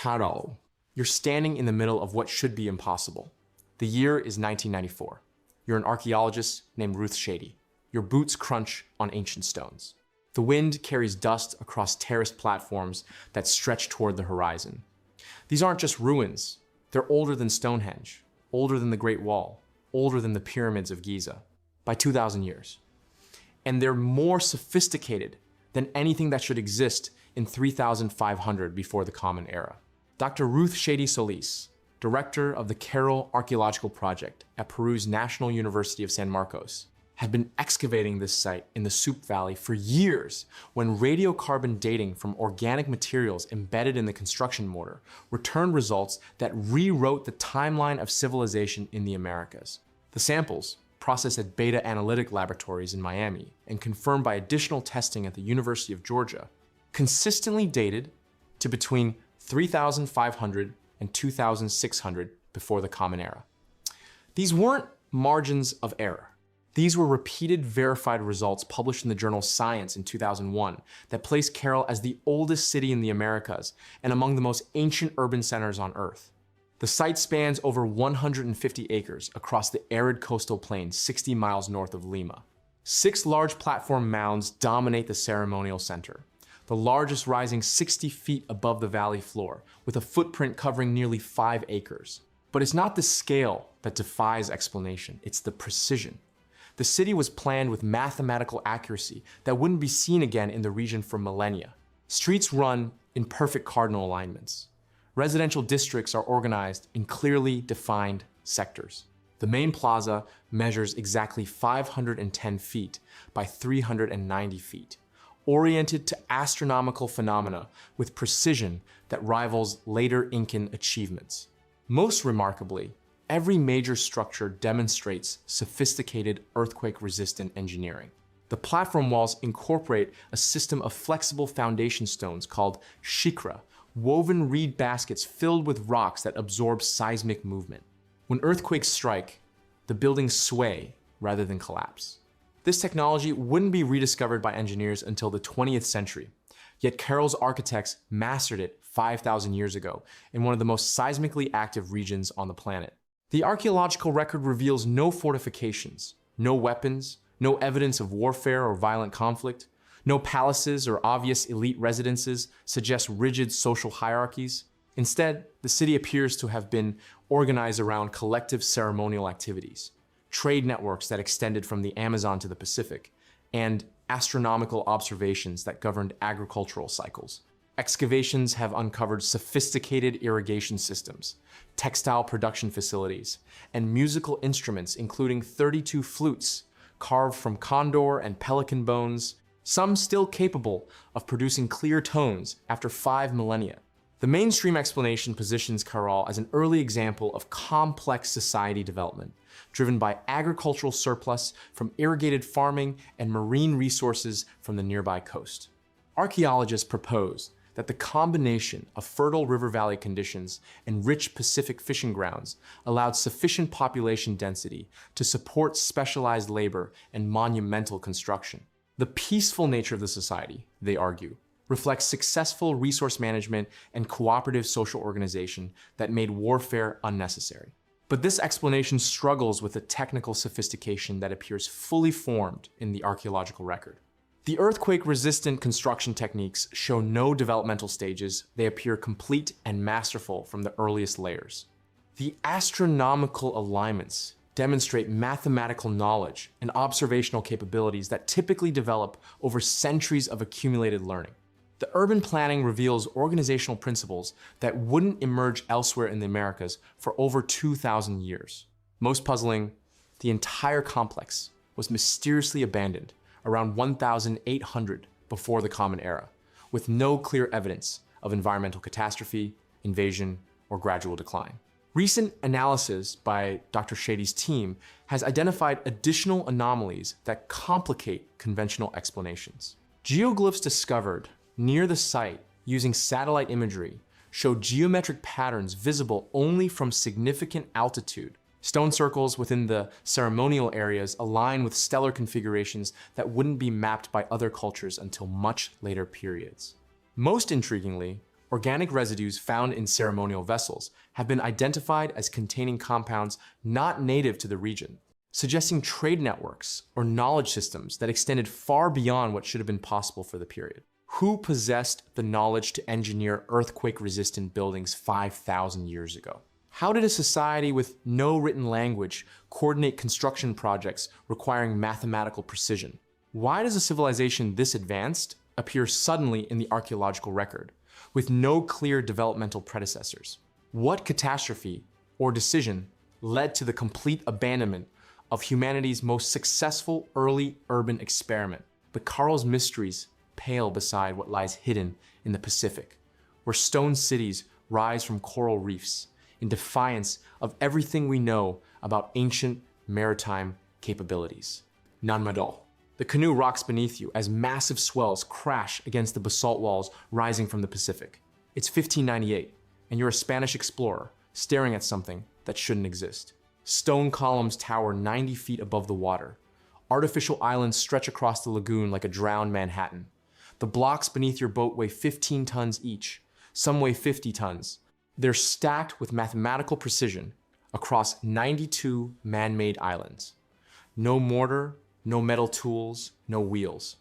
Caral. You're standing in the middle of what should be impossible. The year is 1994. You're an archaeologist named Ruth Shady. Your boots crunch on ancient stones. The wind carries dust across terraced platforms that stretch toward the horizon. These aren't just ruins. They're older than Stonehenge, older than the Great Wall, older than the pyramids of Giza, by 2,000 years. And they're more sophisticated than anything that should exist in 3,500 before the Common Era. Dr. Ruth Shady Solis, director of the Caral Archaeological Project at Peru's National University of San Marcos, had been excavating this site in the Soup Valley for years when radiocarbon dating from organic materials embedded in the construction mortar returned results that rewrote the timeline of civilization in the Americas. The samples, processed at Beta Analytic Laboratories in Miami and confirmed by additional testing at the University of Georgia, consistently dated to between 3,500 and 2,600 before the Common Era. These weren't margins of error. These were repeated verified results published in the journal Science in 2001 that placed Caral as the oldest city in the Americas and among the most ancient urban centers on Earth. The site spans over 150 acres across the arid coastal plain 60 miles north of Lima. 6 large platform mounds dominate the ceremonial center, the largest rising 60 feet above the valley floor, with a footprint covering nearly 5 acres. But it's not the scale that defies explanation, it's the precision. The city was planned with mathematical accuracy that wouldn't be seen again in the region for millennia. Streets run in perfect cardinal alignments. Residential districts are organized in clearly defined sectors. The main plaza measures exactly 510 feet by 390 feet, oriented to astronomical phenomena with precision that rivals later Incan achievements. Most remarkably, every major structure demonstrates sophisticated earthquake-resistant engineering. The platform walls incorporate a system of flexible foundation stones called shikra, woven reed baskets filled with rocks that absorb seismic movement. When earthquakes strike, the buildings sway rather than collapse. This technology wouldn't be rediscovered by engineers until the 20th century, yet Caral's architects mastered it 5,000 years ago in one of the most seismically active regions on the planet. The archaeological record reveals no fortifications, no weapons, no evidence of warfare or violent conflict, no palaces or obvious elite residences suggest rigid social hierarchies. Instead, the city appears to have been organized around collective ceremonial activities, trade networks that extended from the Amazon to the Pacific, and astronomical observations that governed agricultural cycles. Excavations have uncovered sophisticated irrigation systems, textile production facilities, and musical instruments including 32 flutes carved from condor and pelican bones, some still capable of producing clear tones after 5 millennia. The mainstream explanation positions Caral as an early example of complex society development, driven by agricultural surplus from irrigated farming and marine resources from the nearby coast. Archaeologists propose that the combination of fertile river valley conditions and rich Pacific fishing grounds allowed sufficient population density to support specialized labor and monumental construction. The peaceful nature of the society, they argue, reflects successful resource management and cooperative social organization that made warfare unnecessary. But this explanation struggles with the technical sophistication that appears fully formed in the archaeological record. The earthquake-resistant construction techniques show no developmental stages. They appear complete and masterful from the earliest layers. The astronomical alignments demonstrate mathematical knowledge and observational capabilities that typically develop over centuries of accumulated learning. The urban planning reveals organizational principles that wouldn't emerge elsewhere in the Americas for over 2,000 years. Most puzzling, the entire complex was mysteriously abandoned around 1,800 before the Common Era, with no clear evidence of environmental catastrophe, invasion, or gradual decline. Recent analysis by Dr. Shady's team has identified additional anomalies that complicate conventional explanations. Geoglyphs discovered near the site using satellite imagery show geometric patterns visible only from significant altitude. Stone circles within the ceremonial areas align with stellar configurations that wouldn't be mapped by other cultures until much later periods. Most intriguingly, organic residues found in ceremonial vessels have been identified as containing compounds not native to the region, suggesting trade networks or knowledge systems that extended far beyond what should have been possible for the period. Who possessed the knowledge to engineer earthquake-resistant buildings 5,000 years ago? How did a society with no written language coordinate construction projects requiring mathematical precision? Why does a civilization this advanced appear suddenly in the archaeological record, with no clear developmental predecessors? What catastrophe or decision led to the complete abandonment of humanity's most successful early urban experiment? But Caral's mysteries pale beside what lies hidden in the Pacific, where stone cities rise from coral reefs in defiance of everything we know about ancient maritime capabilities. Nan Madal. The canoe rocks beneath you as massive swells crash against the basalt walls rising from the Pacific. It's 1598, and you're a Spanish explorer staring at something that shouldn't exist. Stone columns tower 90 feet above the water. Artificial islands stretch across the lagoon like a drowned Manhattan. The blocks beneath your boat weigh 15 tons each. Some weigh 50 tons. They're stacked with mathematical precision across 92 man-made islands. No mortar, no metal tools, no wheels.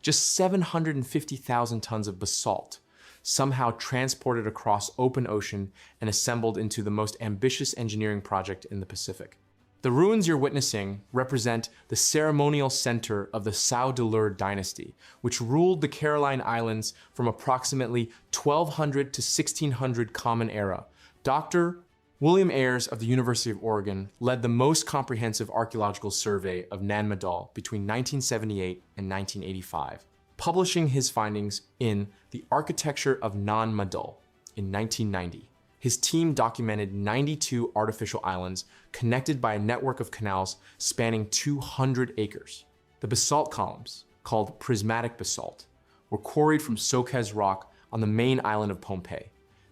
Just 750,000 tons of basalt, somehow transported across open ocean and assembled into the most ambitious engineering project in the Pacific. The ruins you're witnessing represent the ceremonial center of the Saudilur dynasty, which ruled the Caroline Islands from approximately 1200 to 1600 Common Era. Dr. William Ayres of the University of Oregon led the most comprehensive archaeological survey of Nan Madal between 1978 and 1985, publishing his findings in The Architecture of Nan Madal in 1990. His team documented 92 artificial islands connected by a network of canals spanning 200 acres. The basalt columns, called prismatic basalt, were quarried from Socez rock on the main island of Pohnpei,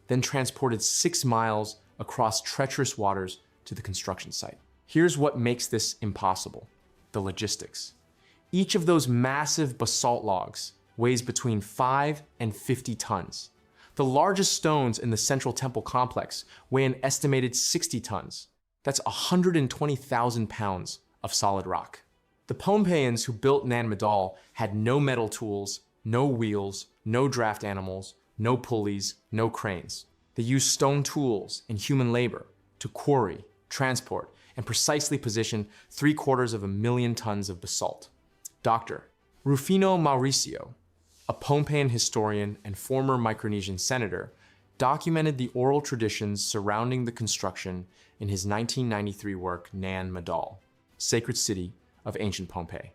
then transported 6 miles across treacherous waters to the construction site. Here's what makes this impossible: the logistics. Each of those massive basalt logs weighs between 5 and 50 tons. The largest stones in the central temple complex weigh an estimated 60 tons. That's 120,000 pounds of solid rock. The Pohnpeians who built Nan Madal had no metal tools, no wheels, no draft animals, no pulleys, no cranes. They used stone tools and human labor to quarry, transport, and precisely position 750,000 tons of basalt. Dr. Rufino Mauricio, a Pohnpeian historian and former Micronesian senator, documented the oral traditions surrounding the construction in his 1993 work Nan Madal, Sacred City of Ancient Pohnpei.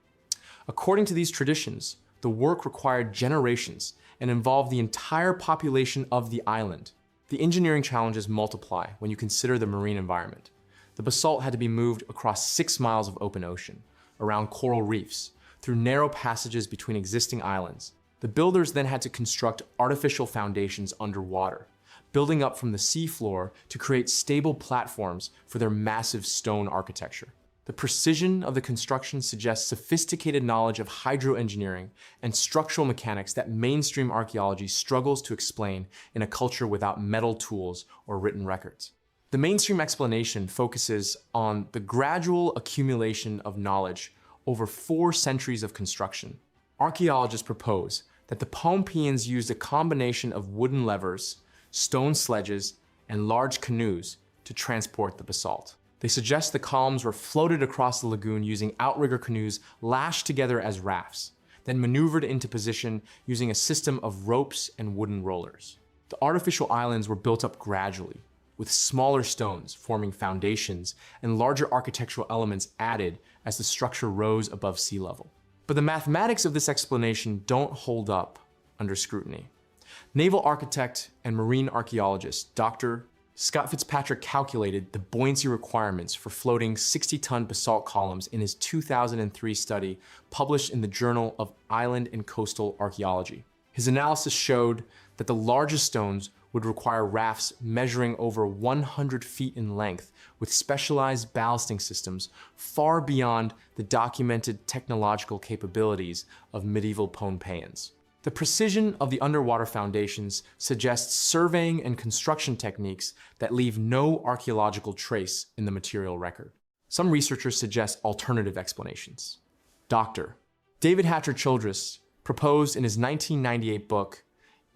According to these traditions, the work required generations and involved the entire population of the island. The engineering challenges multiply when you consider the marine environment. The basalt had to be moved across 6 miles of open ocean, around coral reefs, through narrow passages between existing islands. The builders then had to construct artificial foundations underwater, building up from the seafloor to create stable platforms for their massive stone architecture. The precision of the construction suggests sophisticated knowledge of hydroengineering and structural mechanics that mainstream archaeology struggles to explain in a culture without metal tools or written records. The mainstream explanation focuses on the gradual accumulation of knowledge over 4 centuries of construction. Archaeologists propose that the Pohnpeians used a combination of wooden levers, stone sledges, and large canoes to transport the basalt. They suggest the columns were floated across the lagoon using outrigger canoes lashed together as rafts, then maneuvered into position using a system of ropes and wooden rollers. The artificial islands were built up gradually, with smaller stones forming foundations and larger architectural elements added as the structure rose above sea level. But the mathematics of this explanation don't hold up under scrutiny. Naval architect and marine archaeologist Dr. Scott Fitzpatrick calculated the buoyancy requirements for floating 60-ton basalt columns in his 2003 study published in the Journal of Island and Coastal Archaeology. His analysis showed that the largest stones would require rafts measuring over 100 feet in length with specialized ballasting systems far beyond the documented technological capabilities of medieval Pohnpeians. The precision of the underwater foundations suggests surveying and construction techniques that leave no archaeological trace in the material record. Some researchers suggest alternative explanations. Dr. David Hatcher Childress proposed in his 1998 book,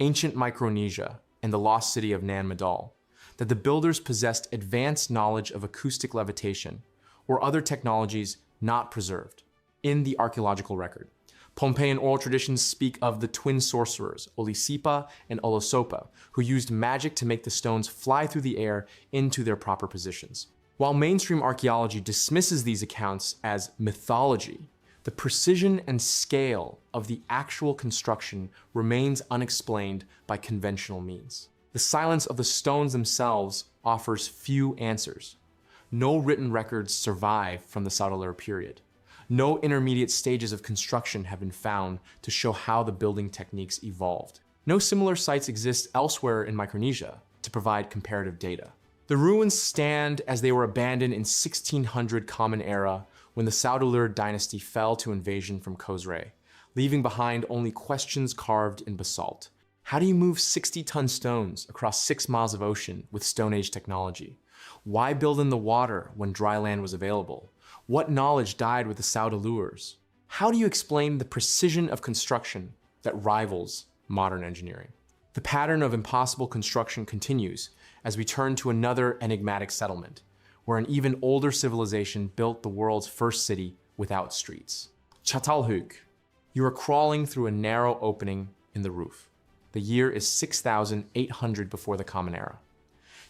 Ancient Micronesia and the Lost City of Nan Madal, that the builders possessed advanced knowledge of acoustic levitation or other technologies not preserved in the archaeological record. Pompeian oral traditions speak of the twin sorcerers, Olisipa and Olosopa, who used magic to make the stones fly through the air into their proper positions. While mainstream archaeology dismisses these accounts as mythology, the precision and scale of the actual construction remains unexplained by conventional means. The silence of the stones themselves offers few answers. No written records survive from the Çatalhöyük period. No intermediate stages of construction have been found to show how the building techniques evolved. No similar sites exist elsewhere in Micronesia to provide comparative data. The ruins stand as they were abandoned in 1600 Common Era when the Çatalhöyük dynasty fell to invasion from Khosrau, leaving behind only questions carved in basalt. How do you move 60-ton stones across 6 miles of ocean with Stone Age technology? Why build in the water when dry land was available? What knowledge died with the Çatalhöyük? How do you explain the precision of construction that rivals modern engineering? The pattern of impossible construction continues as we turn to another enigmatic settlement, where an even older civilization built the world's first city without streets. Çatalhöyük. You are crawling through a narrow opening in the roof. The year is 6,800 before the Common Era.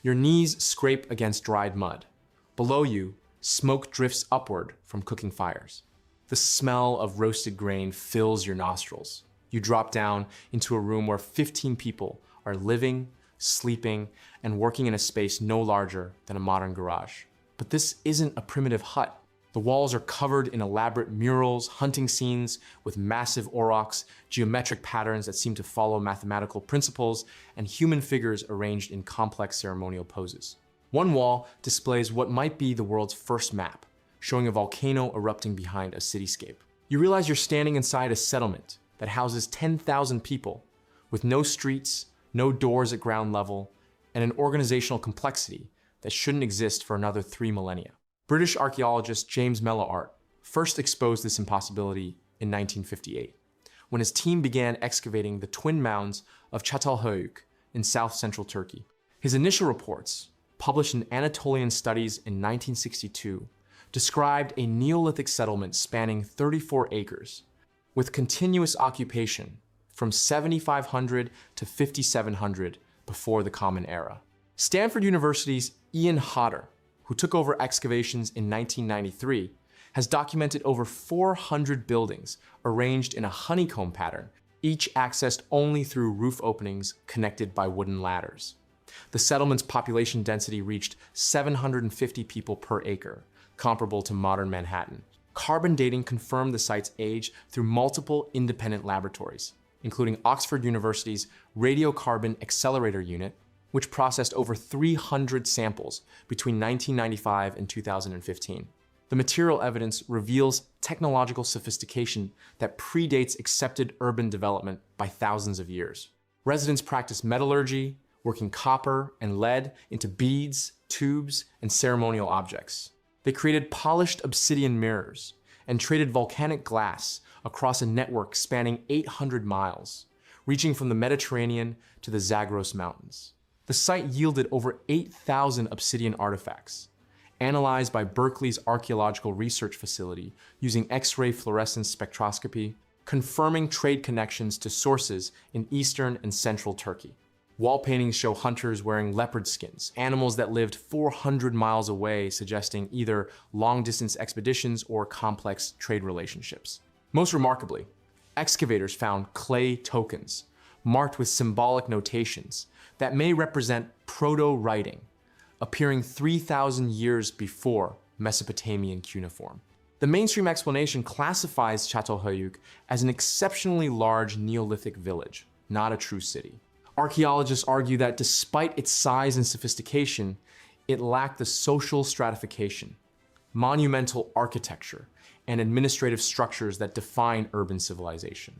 Your knees scrape against dried mud. Below you, smoke drifts upward from cooking fires. The smell of roasted grain fills your nostrils. You drop down into a room where 15 people are living, sleeping, and working in a space no larger than a modern garage. But this isn't a primitive hut. The walls are covered in elaborate murals, hunting scenes with massive aurochs, geometric patterns that seem to follow mathematical principles, and human figures arranged in complex ceremonial poses. One wall displays what might be the world's first map, showing a volcano erupting behind a cityscape. You realize you're standing inside a settlement that houses 10,000 people, with no streets, no doors at ground level, and an organizational complexity that shouldn't exist for another 3 millennia. British archaeologist James Mellor first exposed this impossibility in 1958, when his team began excavating the twin mounds of Çatalhöyük in south-central Turkey. His initial reports, published in Anatolian Studies in 1962, described a Neolithic settlement spanning 34 acres, with continuous occupation from 7,500 to 5,700 before the Common Era. Stanford University's Ian Hodder, who took over excavations in 1993, has documented over 400 buildings arranged in a honeycomb pattern, each accessed only through roof openings connected by wooden ladders. The settlement's population density reached 750 people per acre, comparable to modern Manhattan. Carbon dating confirmed the site's age through multiple independent laboratories, including Oxford University's Radiocarbon Accelerator Unit, which processed over 300 samples between 1995 and 2015. The material evidence reveals technological sophistication that predates accepted urban development by thousands of years. Residents practiced metallurgy, working copper and lead into beads, tubes, and ceremonial objects. They created polished obsidian mirrors and traded volcanic glass across a network spanning 800 miles, reaching from the Mediterranean to the Zagros Mountains. The site yielded over 8,000 obsidian artifacts, analyzed by Berkeley's Archaeological Research Facility using X-ray fluorescence spectroscopy, confirming trade connections to sources in eastern and central Turkey. Wall paintings show hunters wearing leopard skins, animals that lived 400 miles away, suggesting either long-distance expeditions or complex trade relationships. Most remarkably, excavators found clay tokens, marked with symbolic notations that may represent proto-writing, appearing 3,000 years before Mesopotamian cuneiform. The mainstream explanation classifies Çatalhöyük as an exceptionally large Neolithic village, not a true city. Archaeologists argue that despite its size and sophistication, it lacked the social stratification, monumental architecture, and administrative structures that define urban civilization.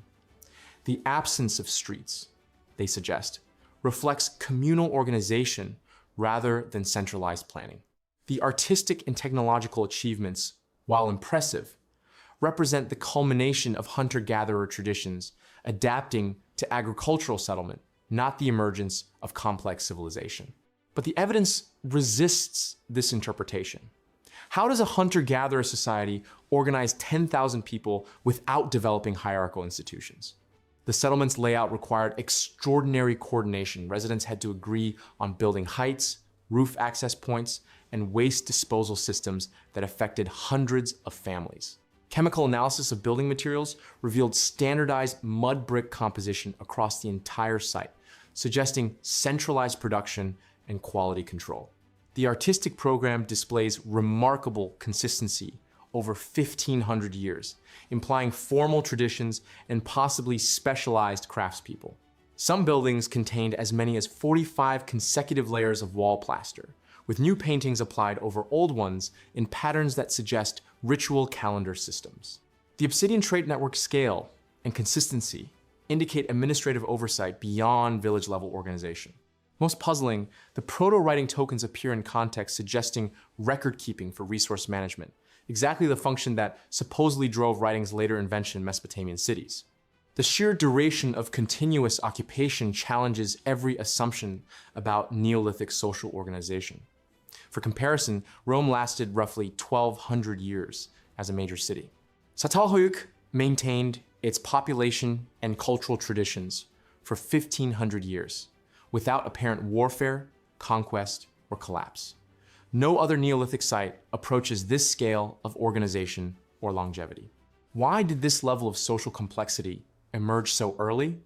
The absence of streets, they suggest, reflects communal organization rather than centralized planning. The artistic and technological achievements, while impressive, represent the culmination of hunter-gatherer traditions adapting to agricultural settlement, not the emergence of complex civilization. But the evidence resists this interpretation. How does a hunter-gatherer society organize 10,000 people without developing hierarchical institutions? The settlement's layout required extraordinary coordination. Residents had to agree on building heights, roof access points, and waste disposal systems that affected hundreds of families. Chemical analysis of building materials revealed standardized mud brick composition across the entire site, suggesting centralized production and quality control. The artistic program displays remarkable consistency over 1,500 years, implying formal traditions and possibly specialized craftspeople. Some buildings contained as many as 45 consecutive layers of wall plaster, with new paintings applied over old ones in patterns that suggest ritual calendar systems. The Obsidian Trade Network scale and consistency indicate administrative oversight beyond village-level organization. Most puzzling, the proto-writing tokens appear in context suggesting record-keeping for resource management, exactly the function that supposedly drove writing's later invention in Mesopotamian cities. The sheer duration of continuous occupation challenges every assumption about Neolithic social organization. For comparison, Rome lasted roughly 1,200 years as a major city. Çatalhöyük maintained its population and cultural traditions for 1,500 years, without apparent warfare, conquest, or collapse. No other Neolithic site approaches this scale of organization or longevity. Why did this level of social complexity emerge so early,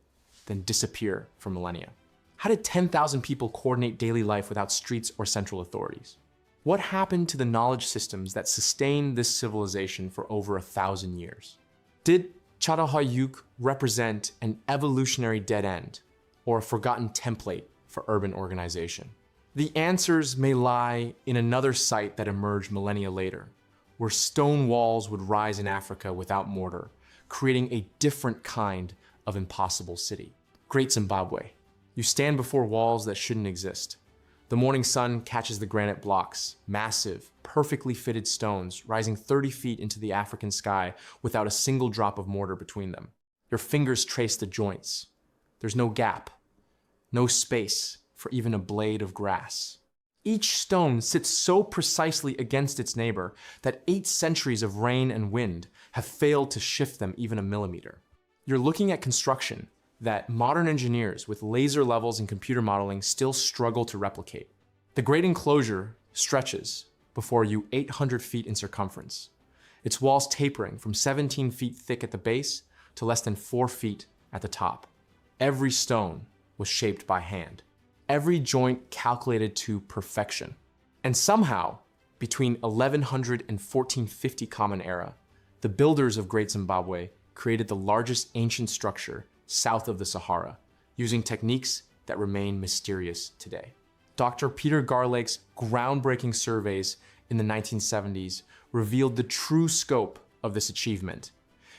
then disappear for millennia? How did 10,000 people coordinate daily life without streets or central authorities? What happened to the knowledge systems that sustained this civilization for over 1,000 years? Did Çatalhöyük represent an evolutionary dead end or a forgotten template for urban organization? The answers may lie in another site that emerged millennia later, where stone walls would rise in Africa without mortar, creating a different kind of impossible city. Great Zimbabwe. You stand before walls that shouldn't exist. The morning sun catches the granite blocks, massive, perfectly fitted stones rising 30 feet into the African sky without a single drop of mortar between them. Your fingers trace the joints. There's no gap, no space for even a blade of grass. Each stone sits so precisely against its neighbor that 8 centuries of rain and wind have failed to shift them even a millimeter. You're looking at construction that modern engineers with laser levels and computer modeling still struggle to replicate. The great enclosure stretches before you 800 feet in circumference, its walls tapering from 17 feet thick at the base to less than 4 feet at the top. Every stone was shaped by hand, every joint calculated to perfection. And somehow, between 1100 and 1450 Common Era, the builders of Great Zimbabwe created the largest ancient structure south of the Sahara, using techniques that remain mysterious today. Dr. Peter Garlake's groundbreaking surveys in the 1970s revealed the true scope of this achievement.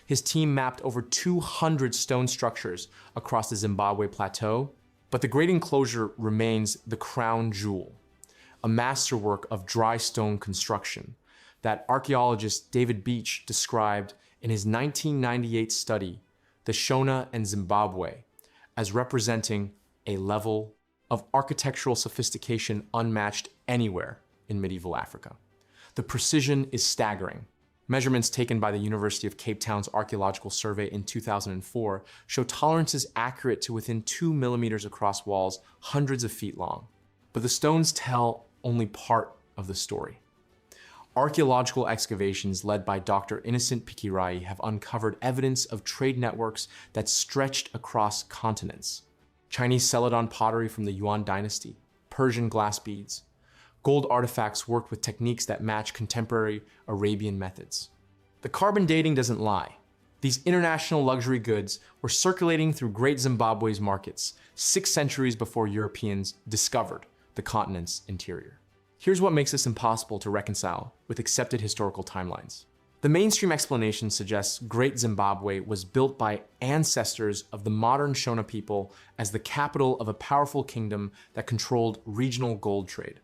His team mapped over 200 stone structures across the Zimbabwe plateau, but the Great Enclosure remains the crown jewel, a masterwork of dry stone construction that archaeologist David Beach described in his 1998 study, The Shona and Zimbabwe, as representing a level of architectural sophistication unmatched anywhere in medieval Africa. The precision is staggering. Measurements taken by the University of Cape Town's Archaeological Survey in 2004 show tolerances accurate to within 2 millimeters across walls, hundreds of feet long. But the stones tell only part of the story. Archaeological excavations led by Dr. Innocent Pikirai have uncovered evidence of trade networks that stretched across continents. Chinese Celadon pottery from the Yuan dynasty, Persian glass beads. Gold artifacts worked with techniques that match contemporary Arabian methods. The carbon dating doesn't lie. These international luxury goods were circulating through Great Zimbabwe's markets 6 centuries before Europeans discovered the continent's interior. Here's what makes this impossible to reconcile with accepted historical timelines. The mainstream explanation suggests Great Zimbabwe was built by ancestors of the modern Shona people as the capital of a powerful kingdom that controlled regional gold trade.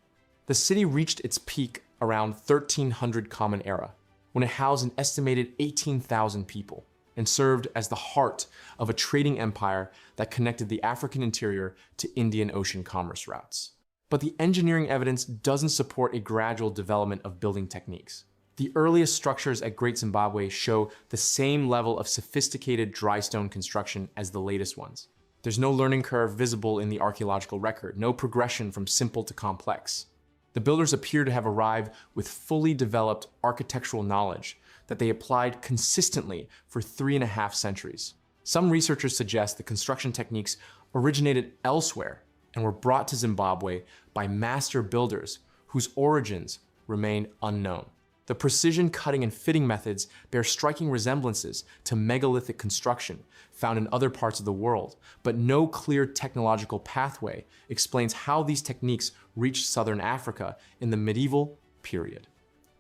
The city reached its peak around 1300 Common Era, when it housed an estimated 18,000 people and served as the heart of a trading empire that connected the African interior to Indian Ocean commerce routes. But the engineering evidence doesn't support a gradual development of building techniques. The earliest structures at Great Zimbabwe show the same level of sophisticated dry stone construction as the latest ones. There's no learning curve visible in the archaeological record, no progression from simple to complex. The builders appear to have arrived with fully developed architectural knowledge that they applied consistently for 3.5 centuries. Some researchers suggest the construction techniques originated elsewhere and were brought to Zimbabwe by master builders whose origins remain unknown. The precision cutting and fitting methods bear striking resemblances to megalithic construction found in other parts of the world, but no clear technological pathway explains how these techniques reached southern Africa in the medieval period.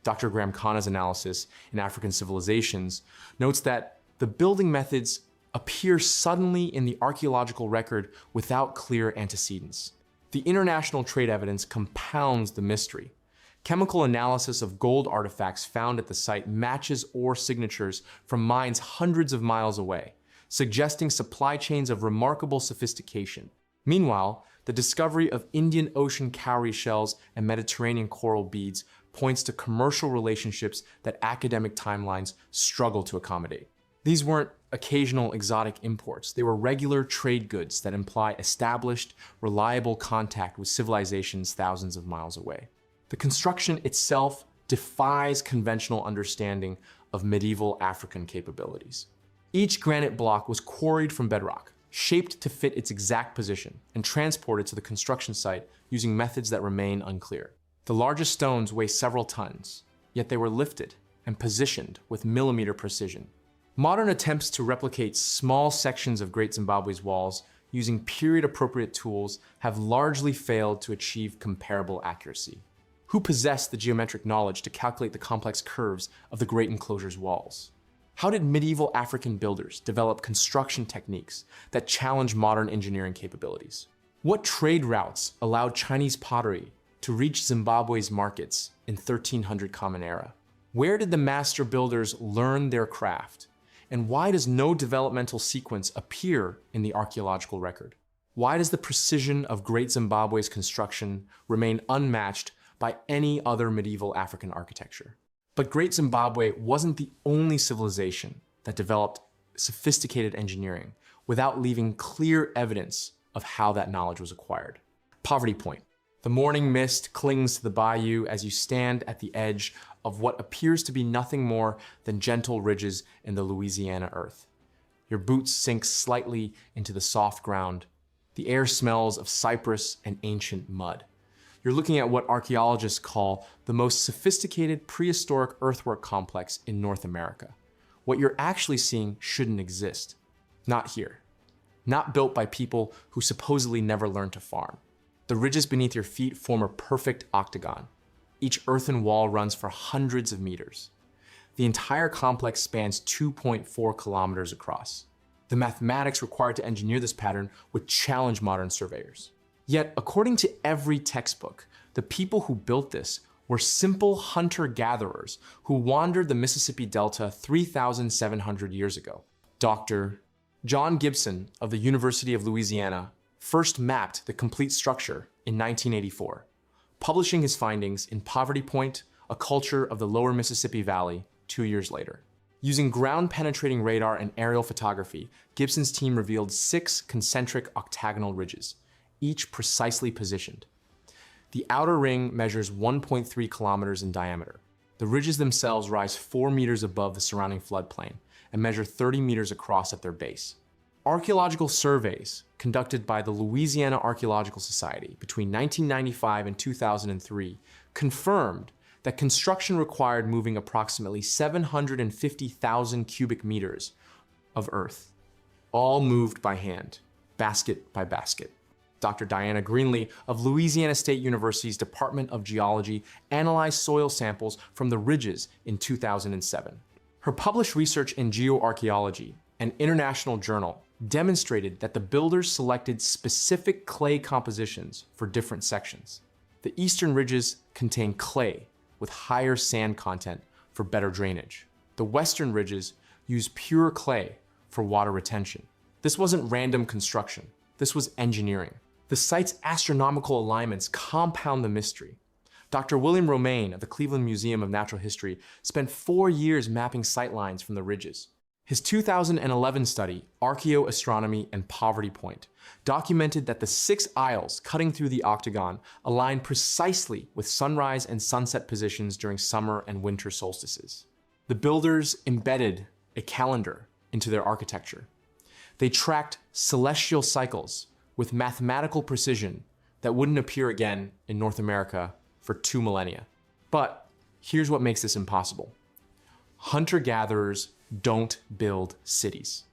Dr. Graham Khanna's analysis in African Civilizations notes that the building methods appear suddenly in the archaeological record without clear antecedents. The international trade evidence compounds the mystery. Chemical analysis of gold artifacts found at the site matches ore signatures from mines hundreds of miles away, suggesting supply chains of remarkable sophistication. Meanwhile, the discovery of Indian Ocean cowrie shells and Mediterranean coral beads points to commercial relationships that academic timelines struggle to accommodate. These weren't occasional exotic imports. They were regular trade goods that imply established, reliable contact with civilizations thousands of miles away. The construction itself defies conventional understanding of medieval African capabilities. Each granite block was quarried from bedrock, shaped to fit its exact position, and transported to the construction site using methods that remain unclear. The largest stones weigh several tons, yet they were lifted and positioned with millimeter precision. Modern attempts to replicate small sections of Great Zimbabwe's walls using period-appropriate tools have largely failed to achieve comparable accuracy. Who possessed the geometric knowledge to calculate the complex curves of the great enclosure's walls? How did medieval African builders develop construction techniques that challenge modern engineering capabilities? What trade routes allowed Chinese pottery to reach Zimbabwe's markets in 1300 Common Era? Where did the master builders learn their craft? And why does no developmental sequence appear in the archaeological record? Why does the precision of Great Zimbabwe's construction remain unmatched by any other medieval African architecture? But Great Zimbabwe wasn't the only civilization that developed sophisticated engineering without leaving clear evidence of how that knowledge was acquired. Poverty point. The morning mist clings to the bayou as you stand at the edge of what appears to be nothing more than gentle ridges in the Louisiana earth. Your boots sink slightly into the soft ground. The air smells of cypress and ancient mud. You're looking at what archaeologists call the most sophisticated prehistoric earthwork complex in North America. What you're actually seeing shouldn't exist. Not here. Not built by people who supposedly never learned to farm. The ridges beneath your feet form a perfect octagon. Each earthen wall runs for hundreds of meters. The entire complex spans 2.4 kilometers across. The mathematics required to engineer this pattern would challenge modern surveyors. Yet, according to every textbook, the people who built this were simple hunter-gatherers who wandered the Mississippi Delta 3,700 years ago. Dr. John Gibson of the University of Louisiana first mapped the complete structure in 1984, publishing his findings in Poverty Point, A Culture of the Lower Mississippi Valley 2 years later. Using ground-penetrating radar and aerial photography, Gibson's team revealed 6 concentric octagonal ridges, each precisely positioned. The outer ring measures 1.3 kilometers in diameter. The ridges themselves rise 4 meters above the surrounding floodplain and measure 30 meters across at their base. Archaeological surveys conducted by the Louisiana Archaeological Society between 1995 and 2003 confirmed that construction required moving approximately 750,000 cubic meters of earth, all moved by hand, basket by basket. Dr. Diana Greenlee of Louisiana State University's Department of Geology analyzed soil samples from the ridges in 2007. Her published research in geoarchaeology, an international journal, demonstrated that the builders selected specific clay compositions for different sections. The eastern ridges contain clay with higher sand content for better drainage. The western ridges use pure clay for water retention. This wasn't random construction. This was engineering. The site's astronomical alignments compound the mystery. Dr. William Romaine of the Cleveland Museum of Natural History spent 4 years mapping sightlines from the ridges. His 2011 study, Archaeoastronomy and Poverty Point, documented that the 6 aisles cutting through the octagon align precisely with sunrise and sunset positions during summer and winter solstices. The builders embedded a calendar into their architecture. They tracked celestial cycles with mathematical precision that wouldn't appear again in North America for 2 millennia. But here's what makes this impossible. Hunter-gatherers don't build cities.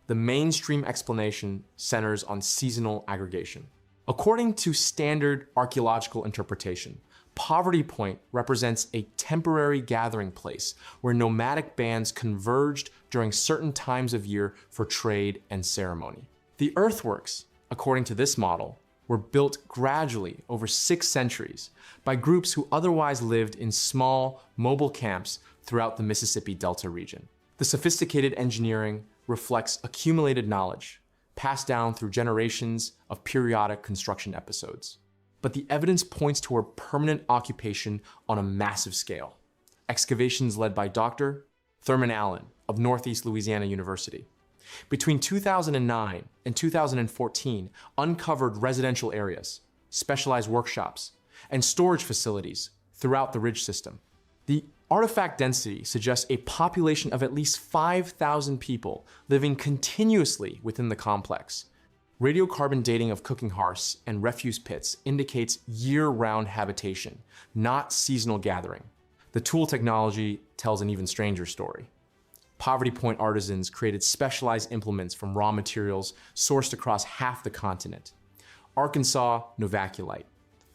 The mainstream explanation centers on seasonal aggregation. According to standard archaeological interpretation, Poverty Point represents a temporary gathering place where nomadic bands converged during certain times of year for trade and ceremony. The earthworks, according to this model, were built gradually over 6 centuries by groups who otherwise lived in small, mobile camps throughout the Mississippi Delta region. The sophisticated engineering reflects accumulated knowledge, passed down through generations of periodic construction episodes. But the evidence points toward permanent occupation on a massive scale. Excavations led by Dr. Thurman Allen of Northeast Louisiana University. Between 2009 and 2014, uncovered residential areas, specialized workshops, and storage facilities throughout the ridge system. The artifact density suggests a population of at least 5,000 people living continuously within the complex. Radiocarbon dating of cooking hearths and refuse pits indicates year-round habitation, not seasonal gathering. The tool technology tells an even stranger story. Poverty Point artisans created specialized implements from raw materials sourced across half the continent. Arkansas, novaculite.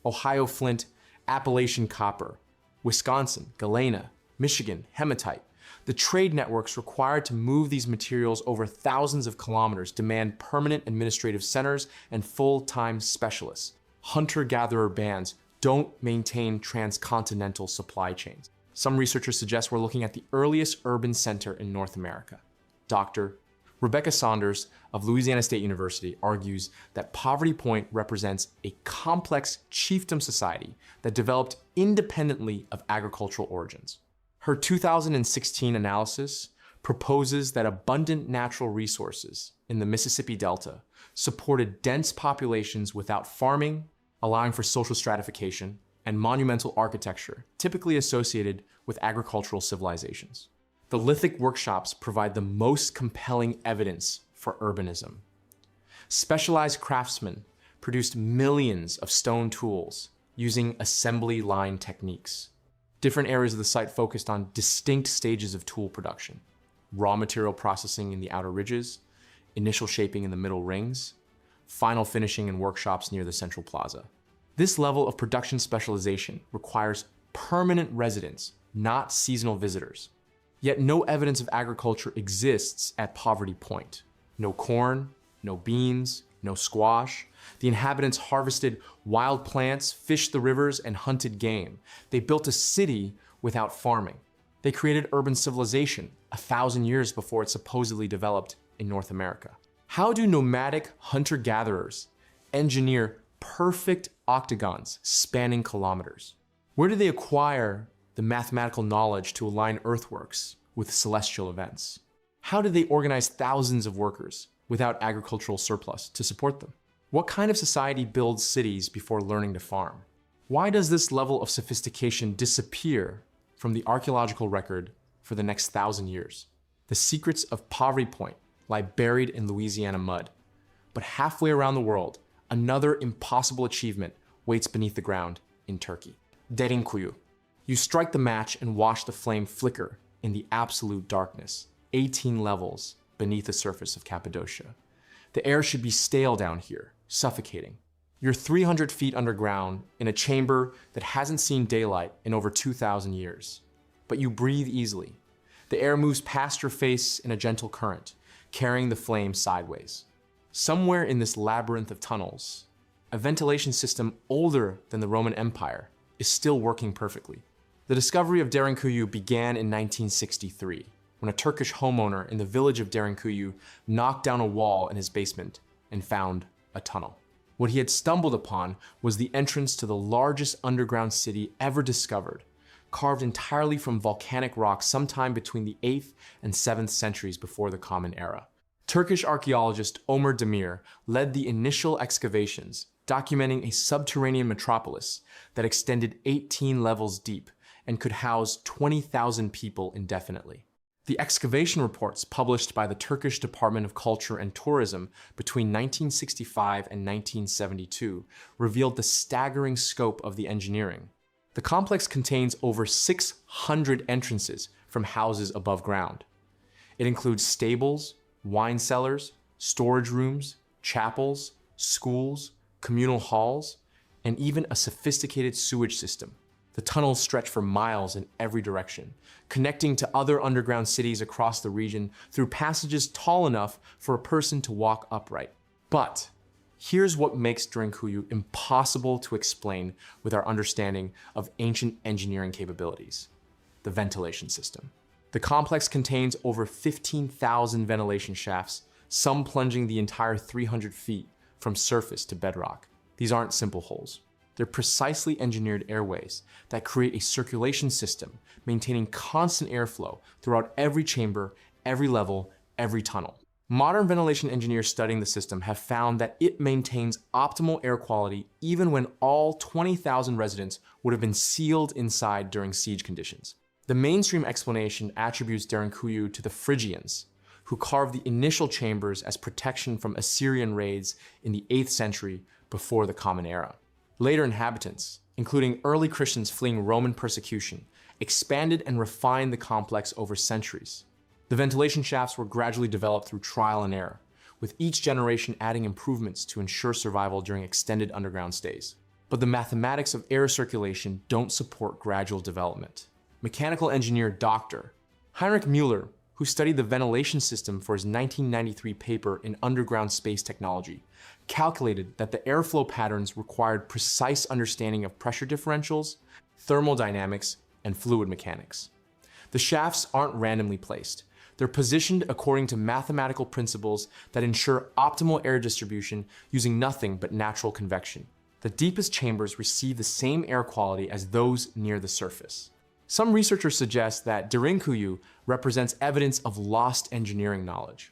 Ohio flint, Appalachian copper. Wisconsin, galena. Michigan, hematite. The trade networks required to move these materials over thousands of kilometers demand permanent administrative centers and full-time specialists. Hunter-gatherer bands don't maintain transcontinental supply chains. Some researchers suggest we're looking at the earliest urban center in North America. Dr. Rebecca Saunders of Louisiana State University argues that Poverty Point represents a complex chiefdom society that developed independently of agricultural origins. Her 2016 analysis proposes that abundant natural resources in the Mississippi Delta supported dense populations without farming, allowing for social stratification, and monumental architecture typically associated with agricultural civilizations. The lithic workshops provide the most compelling evidence for urbanism. Specialized craftsmen produced millions of stone tools using assembly line techniques. Different areas of the site focused on distinct stages of tool production: raw material processing in the outer ridges, initial shaping in the middle rings, final finishing in workshops near the central plaza. This level of production specialization requires permanent residents, not seasonal visitors. Yet no evidence of agriculture exists at Poverty Point. No corn, no beans, no squash. The inhabitants harvested wild plants, fished the rivers, and hunted game. They built a city without farming. They created urban civilization 1,000 years before it supposedly developed in North America. How do nomadic hunter-gatherers engineer perfect octagons spanning kilometers? Where do they acquire the mathematical knowledge to align earthworks with celestial events? How do they organize thousands of workers without agricultural surplus to support them? What kind of society builds cities before learning to farm? Why does this level of sophistication disappear from the archaeological record for the next 1,000 years? The secrets of Poverty Point lie buried in Louisiana mud. But halfway around the world, another impossible achievement waits beneath the ground in Turkey. Derinkuyu. You strike the match and watch the flame flicker in the absolute darkness, 18 levels beneath the surface of Cappadocia. The air should be stale down here, suffocating. You're 300 feet underground in a chamber that hasn't seen daylight in over 2,000 years. But you breathe easily. The air moves past your face in a gentle current, carrying the flame sideways. Somewhere in this labyrinth of tunnels, a ventilation system older than the Roman Empire is still working perfectly. The discovery of Derinkuyu began in 1963, when a Turkish homeowner in the village of Derinkuyu knocked down a wall in his basement and found a tunnel. What he had stumbled upon was the entrance to the largest underground city ever discovered, carved entirely from volcanic rock sometime between the 8th and 7th centuries before the Common Era. Turkish archaeologist Ömer Demir led the initial excavations, documenting a subterranean metropolis that extended 18 levels deep and could house 20,000 people indefinitely. The excavation reports published by the Turkish Department of Culture and Tourism between 1965 and 1972 revealed the staggering scope of the engineering. The complex contains over 600 entrances from houses above ground. It includes stables, wine cellars, storage rooms, chapels, schools, communal halls, and even a sophisticated sewage system. The tunnels stretch for miles in every direction, connecting to other underground cities across the region through passages tall enough for a person to walk upright. But here's what makes Derinkuyu impossible to explain with our understanding of ancient engineering capabilities: the ventilation system. The complex contains over 15,000 ventilation shafts, some plunging the entire 300 feet from surface to bedrock. These aren't simple holes. They're precisely engineered airways that create a circulation system, maintaining constant airflow throughout every chamber, every level, every tunnel. Modern ventilation engineers studying the system have found that it maintains optimal air quality even when all 20,000 residents would have been sealed inside during siege conditions. The mainstream explanation attributes Derinkuyu to the Phrygians, who carved the initial chambers as protection from Assyrian raids in the 8th century before the Common Era. Later inhabitants, including early Christians fleeing Roman persecution, expanded and refined the complex over centuries. The ventilation shafts were gradually developed through trial and error, with each generation adding improvements to ensure survival during extended underground stays. But the mathematics of air circulation don't support gradual development. Mechanical engineer Dr. Heinrich Müller, who studied the ventilation system for his 1993 paper in Underground Space Technology, calculated that the airflow patterns required precise understanding of pressure differentials, thermodynamics, and fluid mechanics. The shafts aren't randomly placed. They're positioned according to mathematical principles that ensure optimal air distribution using nothing but natural convection. The deepest chambers receive the same air quality as those near the surface. Some researchers suggest that Derinkuyu represents evidence of lost engineering knowledge.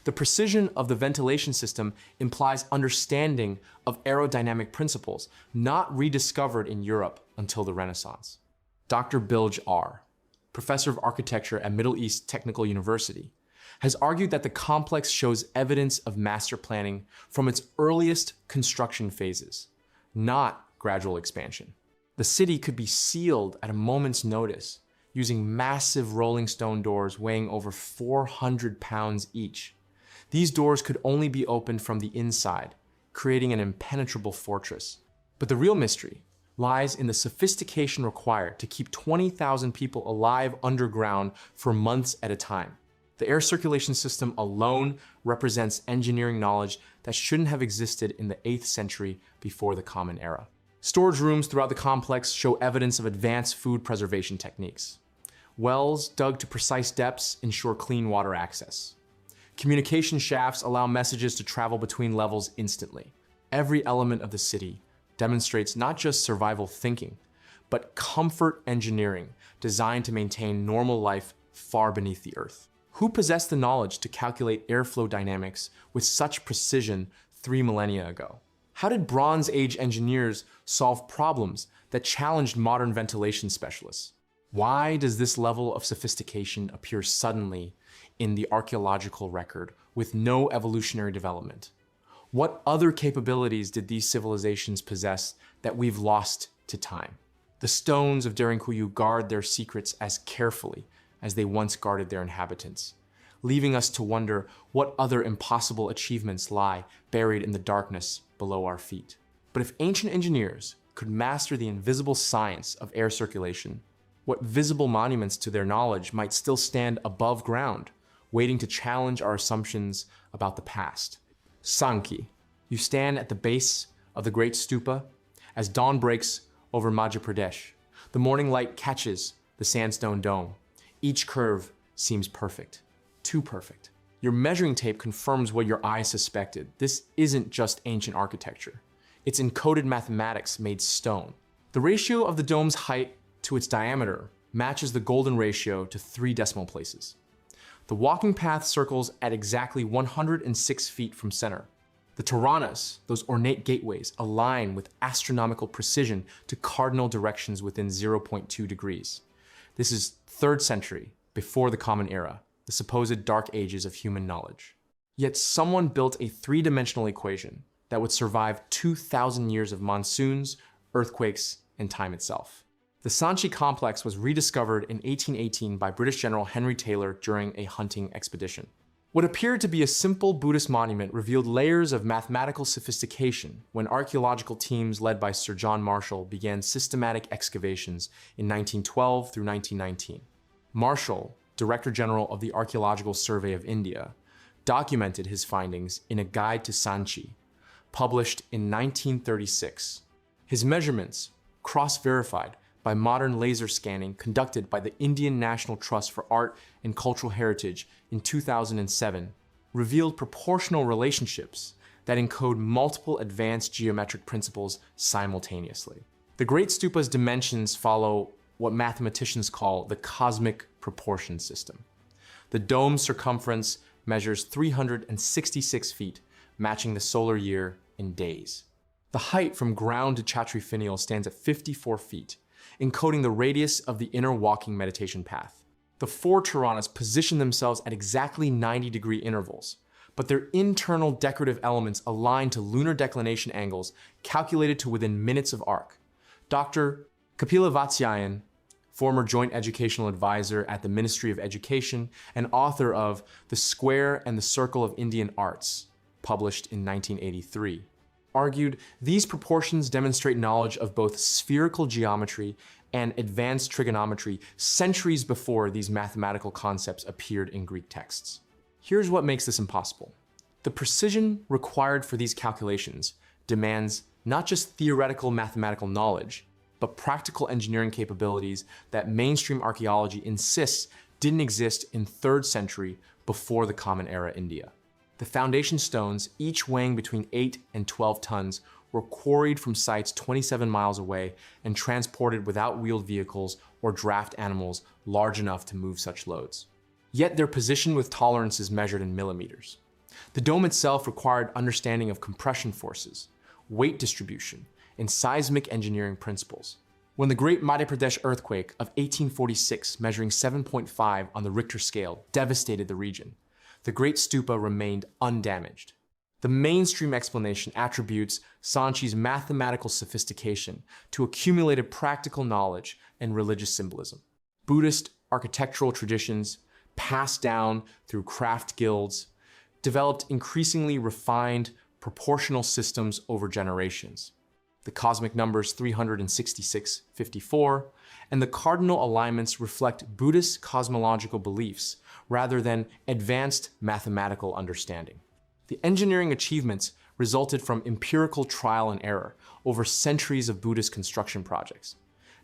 The precision of the ventilation system implies understanding of aerodynamic principles not rediscovered in Europe until the Renaissance. Dr. Bilge R., professor of architecture at Middle East Technical University, has argued that the complex shows evidence of master planning from its earliest construction phases, not gradual expansion. The city could be sealed at a moment's notice using massive rolling stone doors weighing over 400 pounds each. These doors could only be opened from the inside, creating an impenetrable fortress. But the real mystery lies in the sophistication required to keep 20,000 people alive underground for months at a time. The air circulation system alone represents engineering knowledge that shouldn't have existed in the 8th century before the Common Era. Storage rooms throughout the complex show evidence of advanced food preservation techniques. Wells dug to precise depths ensure clean water access. Communication shafts allow messages to travel between levels instantly. Every element of the city demonstrates not just survival thinking, but comfort engineering designed to maintain normal life far beneath the earth. Who possessed the knowledge to calculate airflow dynamics with such precision 3 millennia ago? How did Bronze Age engineers solve problems that challenged modern ventilation specialists? Why does this level of sophistication appear suddenly in the archaeological record with no evolutionary development? What other capabilities did these civilizations possess that we've lost to time? The stones of Derinkuyu guard their secrets as carefully as they once guarded their inhabitants, leaving us to wonder what other impossible achievements lie buried in the darkness below our feet. But if ancient engineers could master the invisible science of air circulation, What visible monuments to their knowledge might still stand above ground, waiting to challenge our assumptions about the past? Sanchi. You stand at the base of the Great Stupa as dawn breaks over Madhya Pradesh. The morning light catches the sandstone dome. Each curve seems perfect, too perfect. Your measuring tape confirms what your eyes suspected. This isn't just ancient architecture. It's encoded mathematics made stone. The ratio of the dome's height to its diameter matches the golden ratio to 3 decimal places. The walking path circles at exactly 106 feet from center. The Toranas, those ornate gateways, align with astronomical precision to cardinal directions within 0.2 degrees. This is 3rd century, before the Common Era, the supposed dark ages of human knowledge. Yet someone built a 3-dimensional equation that would survive 2,000 years of monsoons, earthquakes, and time itself. The Sanchi complex was rediscovered in 1818 by British General Henry Taylor during a hunting expedition. What appeared to be a simple Buddhist monument revealed layers of mathematical sophistication when archaeological teams led by Sir John Marshall began systematic excavations in 1912 through 1919. Marshall, Director General of the Archaeological Survey of India, documented his findings in a guide to Sanchi, published in 1936. His measurements, cross-verified by modern laser scanning conducted by the Indian National Trust for Art and Cultural Heritage in 2007, revealed proportional relationships that encode multiple advanced geometric principles simultaneously. The Great Stupa's dimensions follow what mathematicians call the cosmic proportion system. The dome's circumference measures 366 feet, matching the solar year in days. The height from ground to Chatri finial stands at 54 feet, encoding the radius of the inner walking meditation path. The 4 Toranas position themselves at exactly 90-degree intervals, but their internal decorative elements align to lunar declination angles calculated to within minutes of arc. Dr. Kapila Vatsyayan, former Joint Educational Advisor at the Ministry of Education and author of The Square and the Circle of Indian Arts, published in 1983, argued these proportions demonstrate knowledge of both spherical geometry and advanced trigonometry centuries before these mathematical concepts appeared in Greek texts. Here's what makes this impossible. The precision required for these calculations demands not just theoretical mathematical knowledge, but practical engineering capabilities that mainstream archaeology insists didn't exist in 3rd century before the Common Era India. The foundation stones, each weighing between 8 and 12 tons, were quarried from sites 27 miles away and transported without wheeled vehicles or draft animals large enough to move such loads. Yet they're positioned with tolerances measured in millimeters. The dome itself required understanding of compression forces, weight distribution, and seismic engineering principles. When the Great Madhya Pradesh earthquake of 1846, measuring 7.5 on the Richter scale, devastated the region, the Great Stupa remained undamaged. The mainstream explanation attributes Sanchi's mathematical sophistication to accumulated practical knowledge and religious symbolism. Buddhist architectural traditions, passed down through craft guilds, developed increasingly refined proportional systems over generations. The cosmic numbers 366, 54, and the cardinal alignments reflect Buddhist cosmological beliefs rather than advanced mathematical understanding. The engineering achievements resulted from empirical trial and error over centuries of Buddhist construction projects,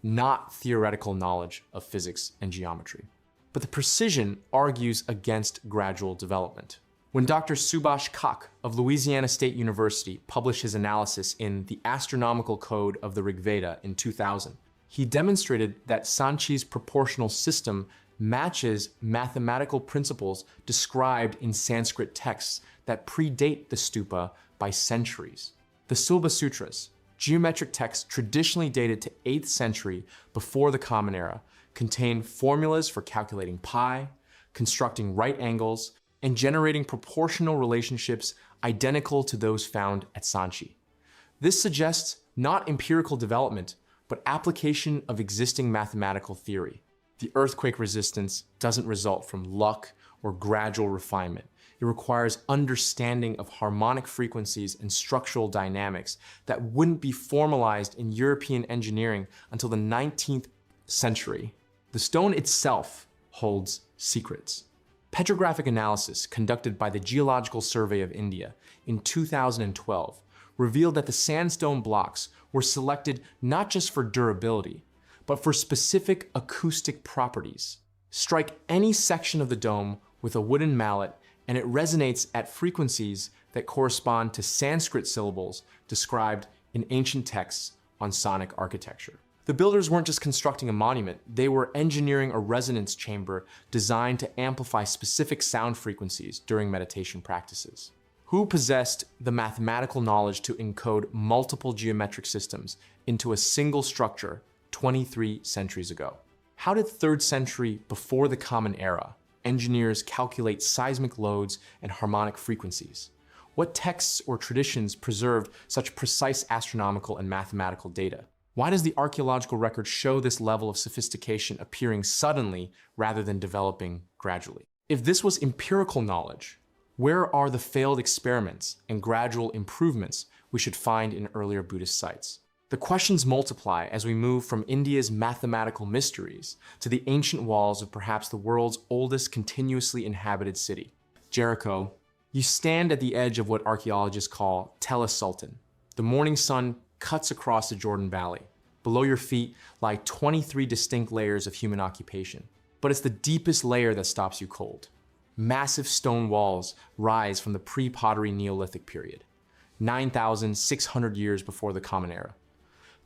not theoretical knowledge of physics and geometry. But the precision argues against gradual development. When Dr. Subhash Kak of Louisiana State University published his analysis in The Astronomical Code of the Rig Veda in 2000, he demonstrated that Sanchi's proportional system matches mathematical principles described in Sanskrit texts that predate the stupa by centuries. The Silba Sutras, geometric texts traditionally dated to 8th century before the Common Era, contain formulas for calculating pi, constructing right angles, and generating proportional relationships identical to those found at Sanchi. This suggests not empirical development, but application of existing mathematical theory. The earthquake resistance doesn't result from luck or gradual refinement. It requires understanding of harmonic frequencies and structural dynamics that wouldn't be formalized in European engineering until the 19th century. The stone itself holds secrets. Petrographic analysis conducted by the Geological Survey of India in 2012 revealed that the sandstone blocks were selected not just for durability, but for specific acoustic properties. Strike any section of the dome with a wooden mallet and it resonates at frequencies that correspond to Sanskrit syllables described in ancient texts on sonic architecture. The builders weren't just constructing a monument, they were engineering a resonance chamber designed to amplify specific sound frequencies during meditation practices. Who possessed the mathematical knowledge to encode multiple geometric systems into a single structure 23 centuries ago? How did 3rd century before the Common Era engineers calculate seismic loads and harmonic frequencies? What texts or traditions preserved such precise astronomical and mathematical data? Why does the archaeological record show this level of sophistication appearing suddenly rather than developing gradually? If this was empirical knowledge, where are the failed experiments and gradual improvements we should find in earlier Buddhist sites? The questions multiply as we move from India's mathematical mysteries to the ancient walls of perhaps the world's oldest continuously inhabited city, Jericho. You stand at the edge of what archaeologists call Tell Sultan. The morning sun cuts across the Jordan Valley. Below your feet lie 23 distinct layers of human occupation. But it's the deepest layer that stops you cold. Massive stone walls rise from the pre-pottery Neolithic period, 9,600 years before the Common Era.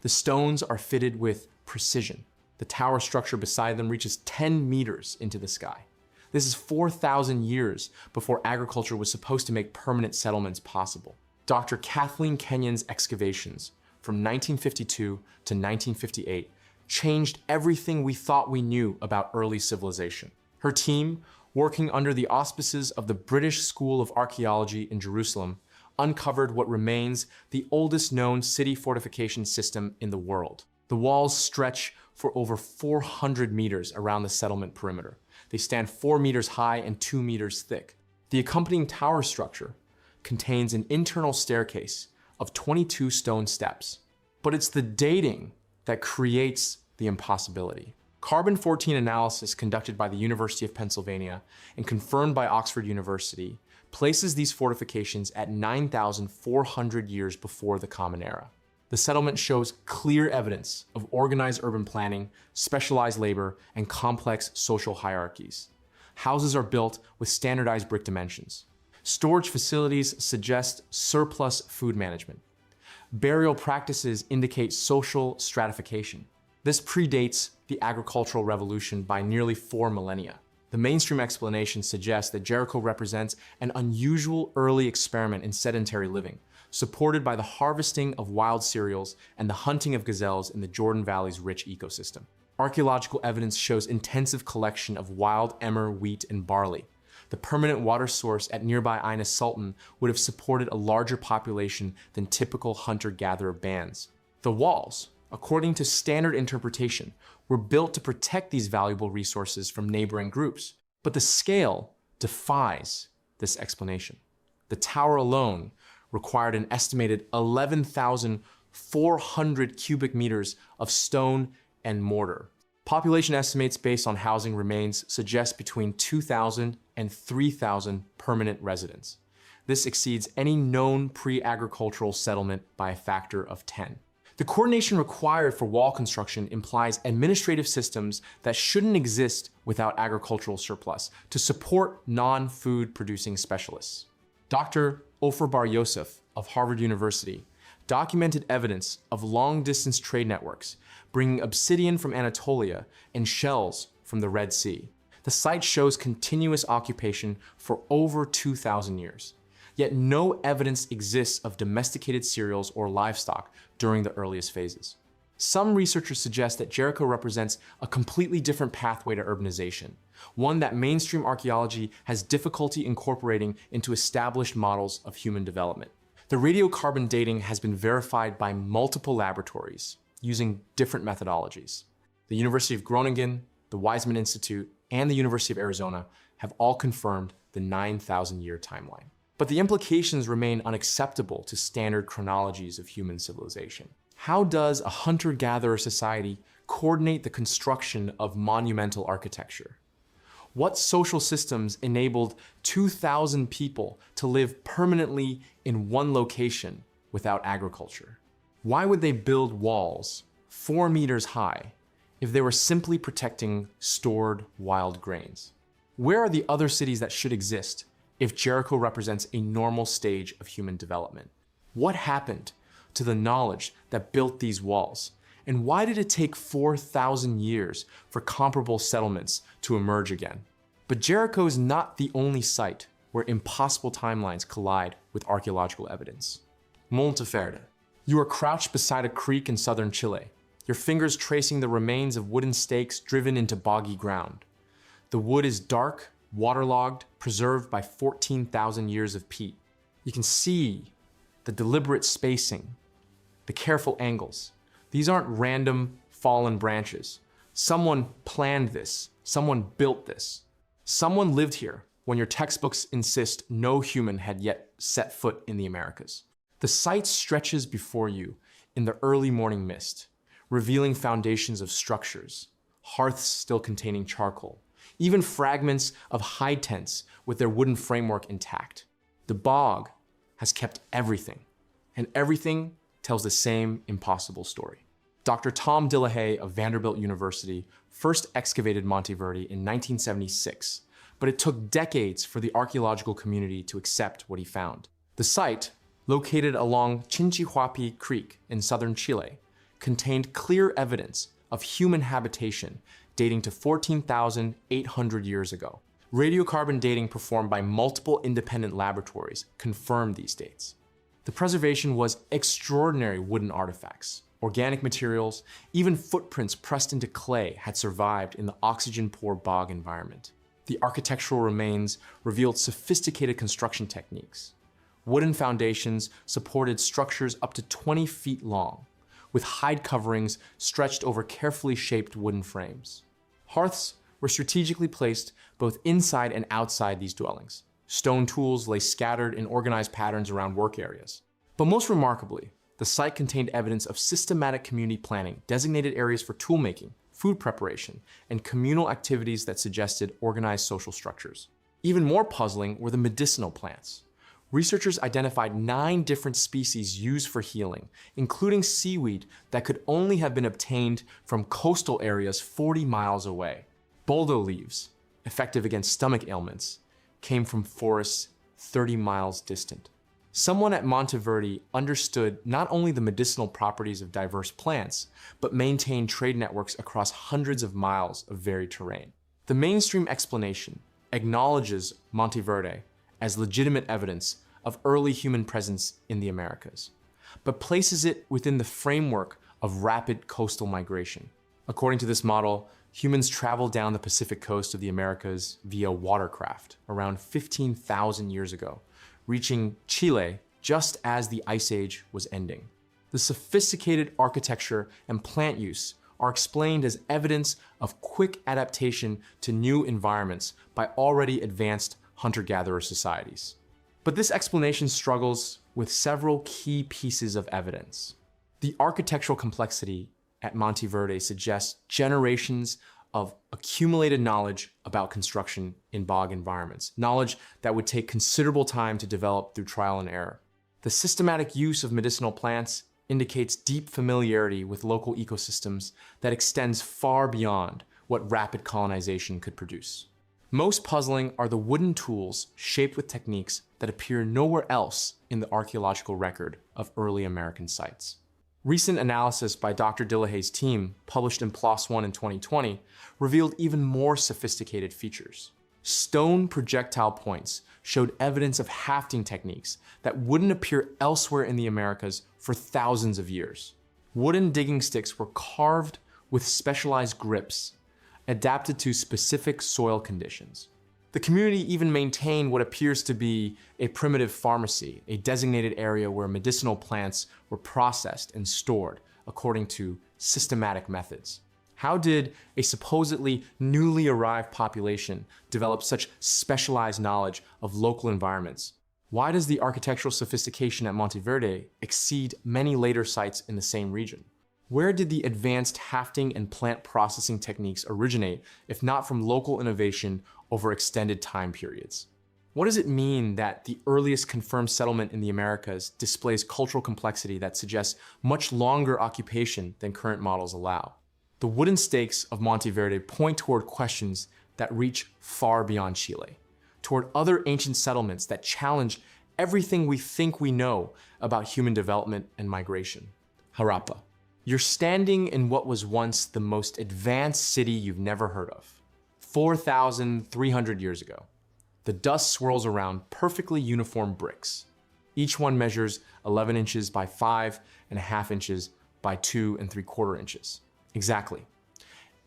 The stones are fitted with precision. The tower structure beside them reaches 10 meters into the sky. This is 4,000 years before agriculture was supposed to make permanent settlements possible. Dr. Kathleen Kenyon's excavations from 1952 to 1958 changed everything we thought we knew about early civilization. Her team, working under the auspices of the British School of Archaeology in Jerusalem, uncovered what remains the oldest known city fortification system in the world. The walls stretch for over 400 meters around the settlement perimeter. They stand 4 meters high and 2 meters thick. The accompanying tower structure contains an internal staircase of 22 stone steps. But it's the dating that creates the impossibility. Carbon-14 analysis conducted by the University of Pennsylvania and confirmed by Oxford University places these fortifications at 9,400 years before the Common Era. The settlement shows clear evidence of organized urban planning, specialized labor, and complex social hierarchies. Houses are built with standardized brick dimensions. Storage facilities suggest surplus food management. Burial practices indicate social stratification. This predates the agricultural revolution by nearly 4 millennia. The mainstream explanation suggests that Jericho represents an unusual early experiment in sedentary living, supported by the harvesting of wild cereals and the hunting of gazelles in the Jordan Valley's rich ecosystem. Archaeological evidence shows intensive collection of wild emmer, wheat, and barley. The permanent water source at nearby Ain Sultan would have supported a larger population than typical hunter-gatherer bands. The walls, according to standard interpretation, were built to protect these valuable resources from neighboring groups. But the scale defies this explanation. The tower alone required an estimated 11,400 cubic meters of stone and mortar. Population estimates based on housing remains suggest between 2,000 and 3,000 permanent residents. This exceeds any known pre-agricultural settlement by a factor of 10. The coordination required for wall construction implies administrative systems that shouldn't exist without agricultural surplus to support non-food producing specialists. Dr. Ofer Bar Yosef of Harvard University documented evidence of long-distance trade networks bringing obsidian from Anatolia and shells from the Red Sea. The site shows continuous occupation for over 2,000 years. Yet no evidence exists of domesticated cereals or livestock during the earliest phases. Some researchers suggest that Jericho represents a completely different pathway to urbanization, one that mainstream archaeology has difficulty incorporating into established models of human development. The radiocarbon dating has been verified by multiple laboratories using different methodologies. The University of Groningen, the Weizmann Institute, and the University of Arizona have all confirmed the 9,000-year timeline. But the implications remain unacceptable to standard chronologies of human civilization. How does a hunter-gatherer society coordinate the construction of monumental architecture? What social systems enabled 2,000 people to live permanently in one location without agriculture? Why would they build walls 4 meters high if they were simply protecting stored wild grains? Where are the other cities that should exist if Jericho represents a normal stage of human development? What happened to the knowledge that built these walls? And why did it take 4,000 years for comparable settlements to emerge again? But Jericho is not the only site where impossible timelines collide with archaeological evidence. Monte Verde. You are crouched beside a creek in southern Chile, your fingers tracing the remains of wooden stakes driven into boggy ground. The wood is dark, waterlogged, preserved by 14,000 years of peat. You can see the deliberate spacing, the careful angles. These aren't random fallen branches. Someone planned this. Someone built this. Someone lived here when your textbooks insist no human had yet set foot in the Americas. The site stretches before you in the early morning mist, revealing foundations of structures, hearths still containing charcoal, even fragments of hide tents with their wooden framework intact. The bog has kept everything, and everything tells the same impossible story. Dr. Tom Dillahay of Vanderbilt University first excavated Monte Verde in 1976, but it took decades for the archaeological community to accept what he found. The site, located along Chinchihuapi Creek in southern Chile, contained clear evidence of human habitation dating to 14,800 years ago. Radiocarbon dating performed by multiple independent laboratories confirmed these dates. The preservation was extraordinary wooden artifacts, organic materials, even footprints pressed into clay had survived in the oxygen-poor bog environment. The architectural remains revealed sophisticated construction techniques. Wooden foundations supported structures up to 20 feet long, with hide coverings stretched over carefully shaped wooden frames. Hearths were strategically placed both inside and outside these dwellings. Stone tools lay scattered in organized patterns around work areas. But most remarkably, the site contained evidence of systematic community planning, designated areas for toolmaking, food preparation, and communal activities that suggested organized social structures. Even more puzzling were the medicinal plants. Researchers identified 9 different species used for healing, including seaweed that could only have been obtained from coastal areas 40 miles away. Boldo leaves, effective against stomach ailments, came from forests 30 miles distant. Someone at Monte Verde understood not only the medicinal properties of diverse plants, but maintained trade networks across hundreds of miles of varied terrain. The mainstream explanation acknowledges Monte Verde as legitimate evidence of early human presence in the Americas, but places it within the framework of rapid coastal migration. According to this model, humans traveled down the Pacific coast of the Americas via watercraft around 15,000 years ago, reaching Chile just as the Ice Age was ending. The sophisticated architecture and plant use are explained as evidence of quick adaptation to new environments by already advanced hunter-gatherer societies. But this explanation struggles with several key pieces of evidence. The architectural complexity at Monte Verde suggests generations of accumulated knowledge about construction in bog environments, knowledge that would take considerable time to develop through trial and error. The systematic use of medicinal plants indicates deep familiarity with local ecosystems that extends far beyond what rapid colonization could produce. Most puzzling are the wooden tools shaped with techniques that appear nowhere else in the archaeological record of early American sites. Recent analysis by Dr. Dillahay's team, published in PLOS One in 2020, revealed even more sophisticated features. Stone projectile points showed evidence of hafting techniques that wouldn't appear elsewhere in the Americas for thousands of years. Wooden digging sticks were carved with specialized grips, adapted to specific soil conditions. The community even maintained what appears to be a primitive pharmacy, a designated area where medicinal plants were processed and stored according to systematic methods. How did a supposedly newly arrived population develop such specialized knowledge of local environments? Why does the architectural sophistication at Monte Verde exceed many later sites in the same region? Where did the advanced hafting and plant processing techniques originate, if not from local innovation over extended time periods? What does it mean that the earliest confirmed settlement in the Americas displays cultural complexity that suggests much longer occupation than current models allow? The wooden stakes of Monte Verde point toward questions that reach far beyond Chile, toward other ancient settlements that challenge everything we think we know about human development and migration. Harappa. You're standing in what was once the most advanced city you've never heard of. 4,300 years ago. The dust swirls around perfectly uniform bricks. Each one measures 11 inches by 5.5 inches by 2 3/4 inches. Exactly.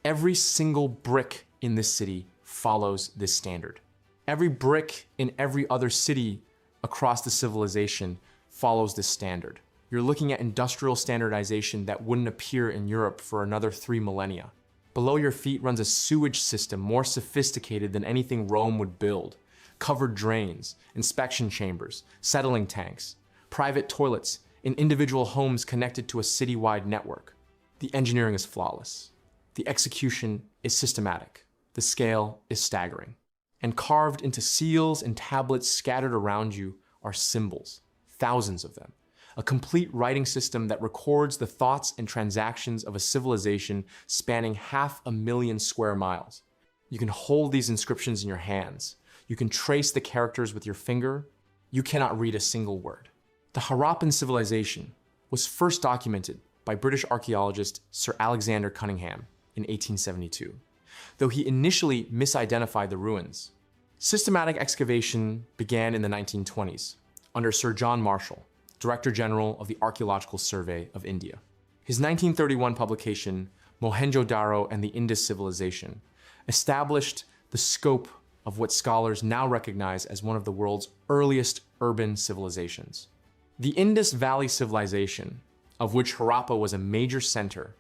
Every single brick in this city follows this standard. Every brick in every other city across the civilization follows this standard. You're looking at industrial standardization that wouldn't appear in Europe for another 3 millennia. Below your feet runs a sewage system more sophisticated than anything Rome would build. Covered drains, inspection chambers, settling tanks, private toilets in individual homes connected to a citywide network. The engineering is flawless. The execution is systematic. The scale is staggering. And carved into seals and tablets scattered around you are symbols, thousands of them. A complete writing system that records the thoughts and transactions of a civilization spanning 500,000 square miles. You can hold these inscriptions in your hands. You can trace the characters with your finger. You cannot read a single word. The Harappan civilization was first documented by British archaeologist Sir Alexander Cunningham in 1872, though he initially misidentified the ruins. Systematic excavation began in the 1920s under Sir John Marshall, Director General of the Archaeological Survey of India. His 1931 publication, Mohenjo-Daro and the Indus Civilization, established the scope of what scholars now recognize as one of the world's earliest urban civilizations. The Indus Valley Civilization, of which Harappa was a major center,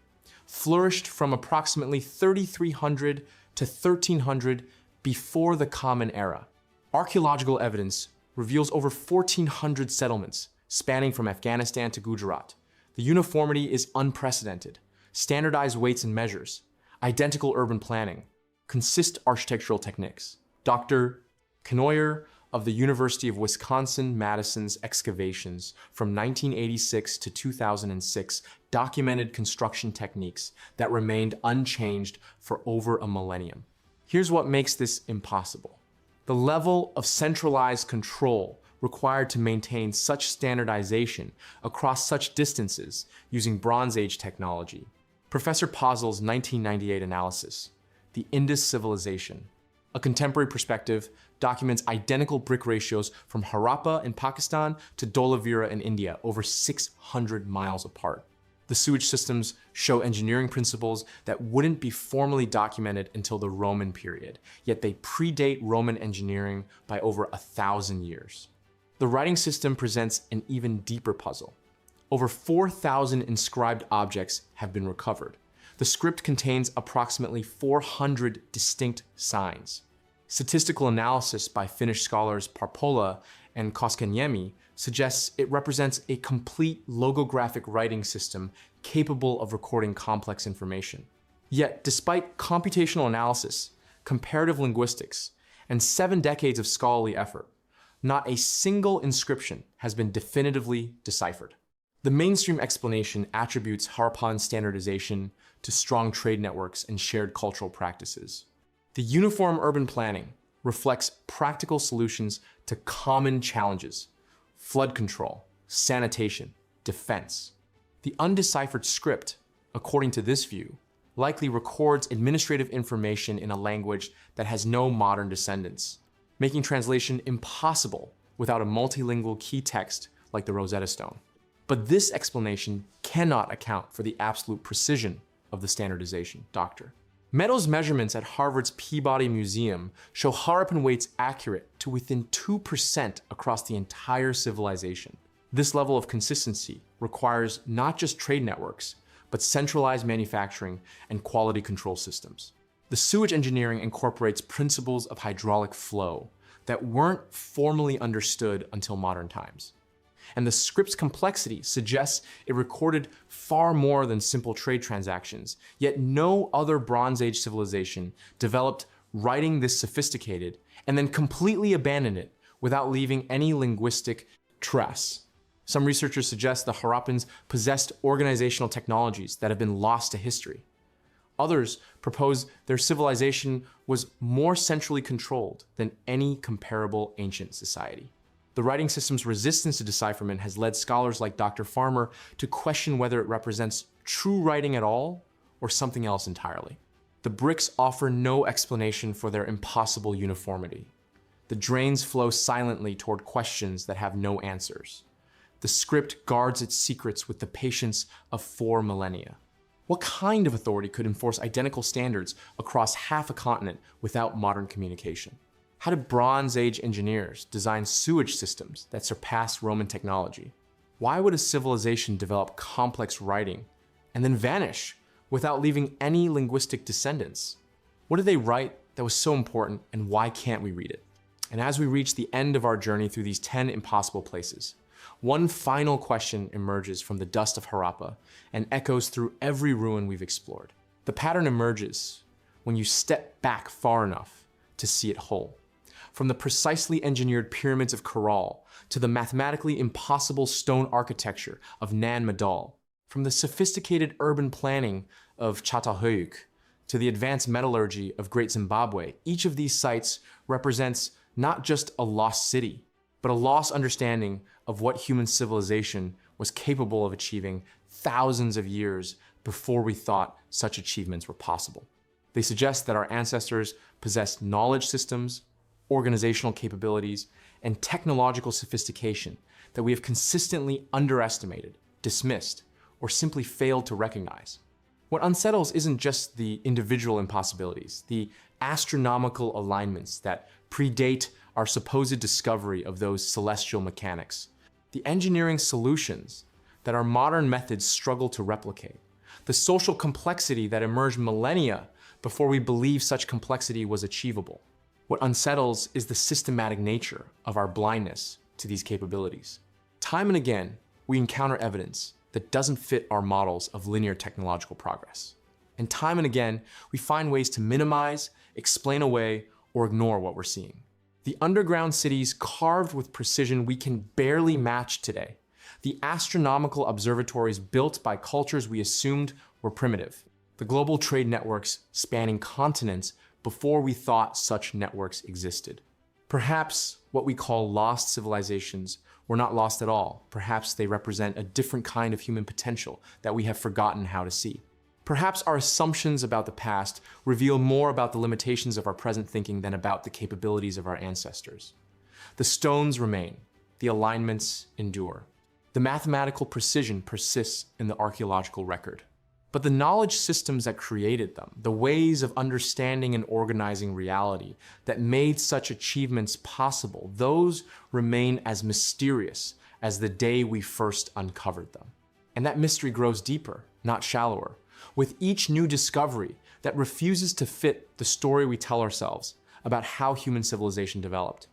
flourished from approximately 3,300 to 1,300 before the Common Era. Archaeological evidence reveals over 1,400 settlements spanning from Afghanistan to Gujarat. The uniformity is unprecedented. Standardized weights and measures, identical urban planning, consist architectural techniques. Dr. Knoyer of the University of Wisconsin-Madison's excavations from 1986 to 2006 documented construction techniques that remained unchanged for over a millennium. Here's what makes this impossible. The level of centralized control required to maintain such standardization across such distances using Bronze Age technology. Professor Pozzel's 1998 analysis, The Indus Civilization, a contemporary perspective, documents identical brick ratios from Harappa in Pakistan to Dholavira in India, over 600 miles apart. The sewage systems show engineering principles that wouldn't be formally documented until the Roman period, yet they predate Roman engineering by over 1,000 years. The writing system presents an even deeper puzzle. Over 4,000 inscribed objects have been recovered. The script contains approximately 400 distinct signs. Statistical analysis by Finnish scholars Parpola and Koskaniemi suggests it represents a complete logographic writing system capable of recording complex information. Yet, despite computational analysis, comparative linguistics, and 7 decades of scholarly effort, not a single inscription has been definitively deciphered. The mainstream explanation attributes Harappan standardization to strong trade networks and shared cultural practices. The uniform urban planning reflects practical solutions to common challenges: flood control, sanitation, defense. The undeciphered script, according to this view, likely records administrative information in a language that has no modern descendants, making translation impossible without a multilingual key text like the Rosetta Stone. But this explanation cannot account for the absolute precision of the standardization, Doctor. Meadows' measurements at Harvard's Peabody Museum show Harappan weights accurate to within 2% across the entire civilization. This level of consistency requires not just trade networks, but centralized manufacturing and quality control systems. The sewage engineering incorporates principles of hydraulic flow that weren't formally understood until modern times. and the script's complexity suggests it recorded far more than simple trade transactions. Yet no other Bronze Age civilization developed writing this sophisticated and then completely abandoned it without leaving any linguistic trace. Some researchers suggest the Harappans possessed organizational technologies that have been lost to history. Others propose their civilization was more centrally controlled than any comparable ancient society. The writing system's resistance to decipherment has led scholars like Dr. Farmer to question whether it represents true writing at all or something else entirely. The bricks offer no explanation for their impossible uniformity. The drains flow silently toward questions that have no answers. The script guards its secrets with the patience of 4 millennia. What kind of authority could enforce identical standards across half a continent without modern communication? How did Bronze Age engineers design sewage systems that surpass Roman technology? Why would a civilization develop complex writing and then vanish without leaving any linguistic descendants? What did they write that was so important, and why can't we read it? And as we reach the end of our journey through these 10 impossible places, one final question emerges from the dust of Harappa and echoes through every ruin we've explored. The pattern emerges when you step back far enough to see it whole. From the precisely engineered pyramids of Caral to the mathematically impossible stone architecture of Nan Madal, from the sophisticated urban planning of Çatalhöyük to the advanced metallurgy of Great Zimbabwe, each of these sites represents not just a lost city, but a lost understanding of what human civilization was capable of achieving thousands of years before we thought such achievements were possible. They suggest that our ancestors possessed knowledge systems, organizational capabilities, and technological sophistication that we have consistently underestimated, dismissed, or simply failed to recognize. What unsettles isn't just the individual impossibilities, the astronomical alignments that predate our supposed discovery of those celestial mechanics, the engineering solutions that our modern methods struggle to replicate, the social complexity that emerged millennia before we believed such complexity was achievable. What unsettles is the systematic nature of our blindness to these capabilities. Time and again, we encounter evidence that doesn't fit our models of linear technological progress. And time and again, we find ways to minimize, explain away, or ignore what we're seeing. The underground cities carved with precision we can barely match today. The astronomical observatories built by cultures we assumed were primitive. The global trade networks spanning continents before we thought such networks existed. Perhaps what we call lost civilizations were not lost at all. Perhaps they represent a different kind of human potential that we have forgotten how to see. Perhaps our assumptions about the past reveal more about the limitations of our present thinking than about the capabilities of our ancestors. The stones remain, the alignments endure. The mathematical precision persists in the archaeological record. But the knowledge systems that created them, the ways of understanding and organizing reality that made such achievements possible, those remain as mysterious as the day we first uncovered them. And that mystery grows deeper, not shallower, with each new discovery that refuses to fit the story we tell ourselves about how human civilization developed.